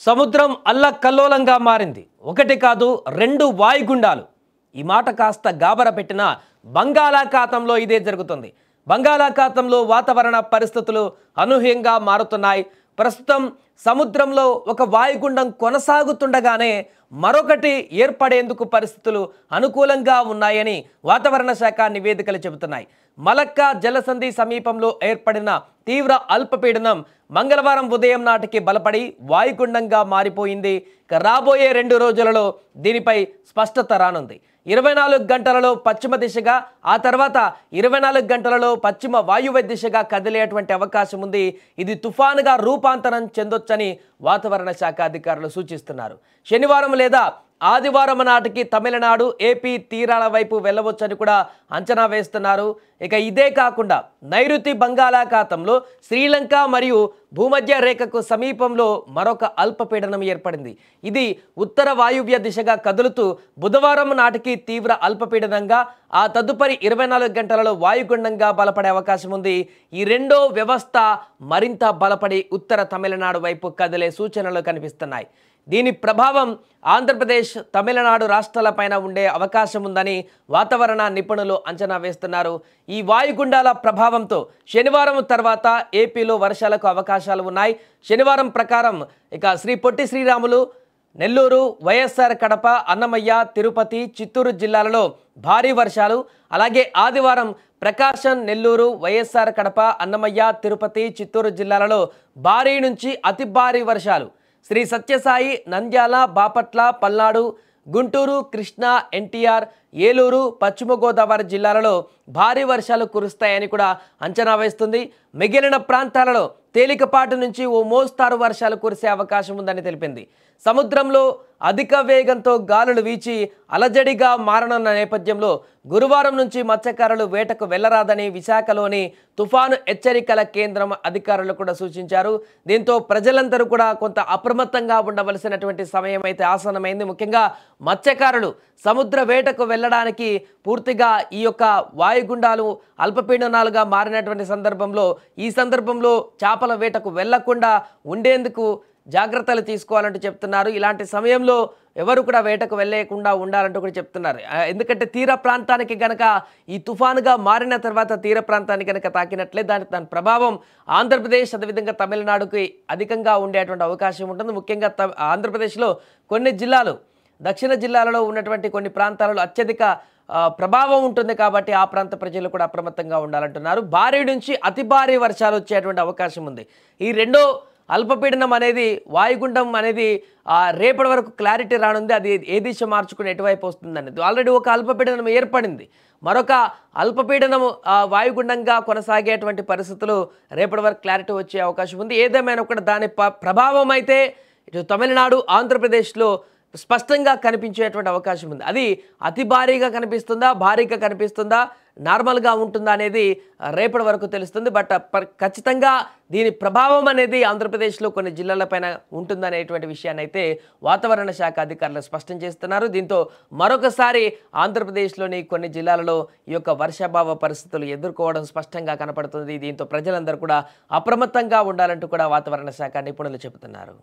సముద్రం అల్లకల్లోలంగా మారింది. ఒకటి కాదు రెండు వాయుగుండాలు. ఈ మాట కాస్త గాబర పెట్టిన బంగాళాఖాతంలో ఇదే జరుగుతుంది. బంగాళాఖాతంలో వాతావరణ పరిస్థితులు అనూహ్యంగా మారుతున్నాయి. ప్రస్తుతం సముద్రంలో ఒక వాయుగుండం కొనసాగుతుండగానే మరొకటి ఏర్పడేందుకు పరిస్థితులు అనుకూలంగా ఉన్నాయని వాతావరణ శాఖ నివేదికలు చెబుతున్నాయి. మలక్కా జలసంధి సమీపంలో ఏర్పడిన తీవ్ర అల్పపీడనం మంగళవారం ఉదయం నాటికి బలపడి వాయుగుండంగా మారిపోయింది. రాబోయే 2 రోజులలో దీనిపై స్పష్టత రానుంది. 24 గంటలలో పశ్చిమ దిశగా, ఆ తర్వాత 24 గంటలలో పశ్చిమ వాయువ్య దిశగా కదిలేటువంటి అవకాశం ఉంది. ఇది తుఫానుగా రూపాంతరం చెందొచ్చని వాతావరణ శాఖ అధికారులు సూచిస్తున్నారు. శనివారం లేదా ఆదివారం నాటికి తమిళనాడు, ఏపీ తీరాల వైపు వెళ్ళవచ్చని కూడా అంచనా వేస్తున్నారు. ఇక ఇదే కాకుండా నైరుతి బంగాళాఖాతంలో శ్రీలంక మరియు భూమధ్య రేఖకు సమీపంలో మరొక అల్పపీడనం ఏర్పడింది. ఇది ఉత్తర వాయువ్య దిశగా కదులుతూ బుధవారం నాటికి తీవ్ర అల్పపీడనంగా, ఆ తదుపరి 24 గంటలలో వాయుగుండంగా బలపడే అవకాశం ఉంది. ఈ రెండో వ్యవస్థ మరింత బలపడి ఉత్తర తమిళనాడు వైపు కదిలే సూచనలు కనిపిస్తున్నాయి. దీని ప్రభావం ఆంధ్రప్రదేశ్, తమిళనాడు రాష్ట్రాలపైన ఉండే అవకాశం ఉందని వాతావరణ నిపుణులు అంచనా వేస్తున్నారు. ఈ వాయుగుండాల ప్రభావంతో శనివారం తర్వాత ఏపీలో వర్షాలకు అవకాశాలు ఉన్నాయి. శనివారం ప్రకారం ఇక శ్రీ పొట్టి శ్రీరాములు, నెల్లూరు, వైఎస్ఆర్ కడప, అన్నమయ్య, తిరుపతి, చిత్తూరు జిల్లాలలో భారీ వర్షాలు, అలాగే ఆదివారం ప్రకాశం, నెల్లూరు, వైఎస్ఆర్ కడప, అన్నమయ్య, తిరుపతి, చిత్తూరు జిల్లాలలో భారీ నుంచి అతి భారీ వర్షాలు, శ్రీ సత్యసాయి, నంద్యాల, బాపట్ల, పల్నాడు, గుంటూరు, కృష్ణా, ఎన్టీఆర్, ఏలూరు, పశ్చిమ గోదావరి జిల్లాలలో భారీ వర్షాలు కురుస్తాయని కూడా అంచనా వేస్తుంది. మిగిలిన ప్రాంతాలలో తేలికపాటి నుంచి ఓ మోస్తారు వర్షాలు కురిసే అవకాశం ఉందని తెలిపింది. సముద్రంలో అధిక వేగంతో గాలులు వీచి అలజడిగా మారనున్న నేపథ్యంలో గురువారం నుంచి మత్స్యకారులు వేటకు వెళ్లరాదని విశాఖలోని తుఫాను హెచ్చరికల కేంద్రం అధికారులు కూడా సూచించారు. దీంతో ప్రజలందరూ కూడా కొంత అప్రమత్తంగా ఉండవలసినటువంటి సమయం అయితే ఆసన్నమైంది. ముఖ్యంగా మత్స్యకారులు సముద్ర వేటకు వెళ్ళడానికి పూర్తిగా ఈ యొక్క వాయుగుండాలు అల్పపీడనాలుగా మారినటువంటి సందర్భంలో, ఈ సందర్భంలో చేపల వేటకు వెళ్లకుండా ఉండేందుకు జాగ్రత్తలు తీసుకోవాలంటూ చెప్తున్నారు. ఇలాంటి సమయంలో ఎవరు కూడా వేటకు వెళ్ళకుండా ఉండాలంటూ కూడా చెప్తున్నారు. ఎందుకంటే తీర ప్రాంతానికి గనక ఈ తుఫానుగా మారిన తర్వాత తీర ప్రాంతానికి గనక తాకినట్లే దాని ప్రభావం ఆంధ్రప్రదేశ్, అదేవిధంగా తమిళనాడుకి అధికంగా ఉండేటువంటి అవకాశం ఉంటుంది. ముఖ్యంగా ఆంధ్రప్రదేశ్లో కొన్ని జిల్లాలు, దక్షిణ జిల్లాలలో ఉన్నటువంటి కొన్ని ప్రాంతాలలో అత్యధిక ప్రభావం ఉంటుంది. కాబట్టి ఆ ప్రాంత ప్రజలు కూడా అప్రమత్తంగా ఉండాలంటున్నారు. భారీ నుంచి అతి భారీ వర్షాలు వచ్చేటువంటి అవకాశం ఉంది. ఈ రెండో అల్పపీడనం అనేది, వాయుగుండం అనేది రేపటి వరకు క్లారిటీ రానుంది. అది ఏ దిశ మార్చుకుని ఎటువైపు వస్తుందనేది. ఆల్రెడీ ఒక అల్పపీడనం ఏర్పడింది. మరొక అల్పపీడనం వాయుగుండంగా కొనసాగేటువంటి పరిస్థితులు రేపటి వరకు క్లారిటీ వచ్చే అవకాశం ఉంది. ఏదేమైనా కూడా దాని ప్రభావం అయితే ఇటు తమిళనాడు, ఆంధ్రప్రదేశ్లో స్పష్టంగా కనిపించేటువంటి అవకాశం ఉంది. అది అతి భారీగా కనిపిస్తుందా, భారీగా కనిపిస్తుందా, నార్మల్గా ఉంటుందా అనేది రేపటి వరకు తెలుస్తుంది. బట్ ఖచ్చితంగా దీని ప్రభావం అనేది ఆంధ్రప్రదేశ్లో కొన్ని జిల్లాలపైన ఉంటుందనేటువంటి విషయాన్ని అయితే వాతావరణ శాఖ అధికారులు స్పష్టం చేస్తున్నారు. దీంతో మరొకసారి ఆంధ్రప్రదేశ్లోని కొన్ని జిల్లాలలో ఈ యొక్క వర్షాభావ పరిస్థితులు ఎదుర్కోవడం స్పష్టంగా కనపడుతుంది. దీంతో ప్రజలందరూ కూడా అప్రమత్తంగా ఉండాలంటూ కూడా వాతావరణ శాఖ నిపుణులు చెబుతున్నారు.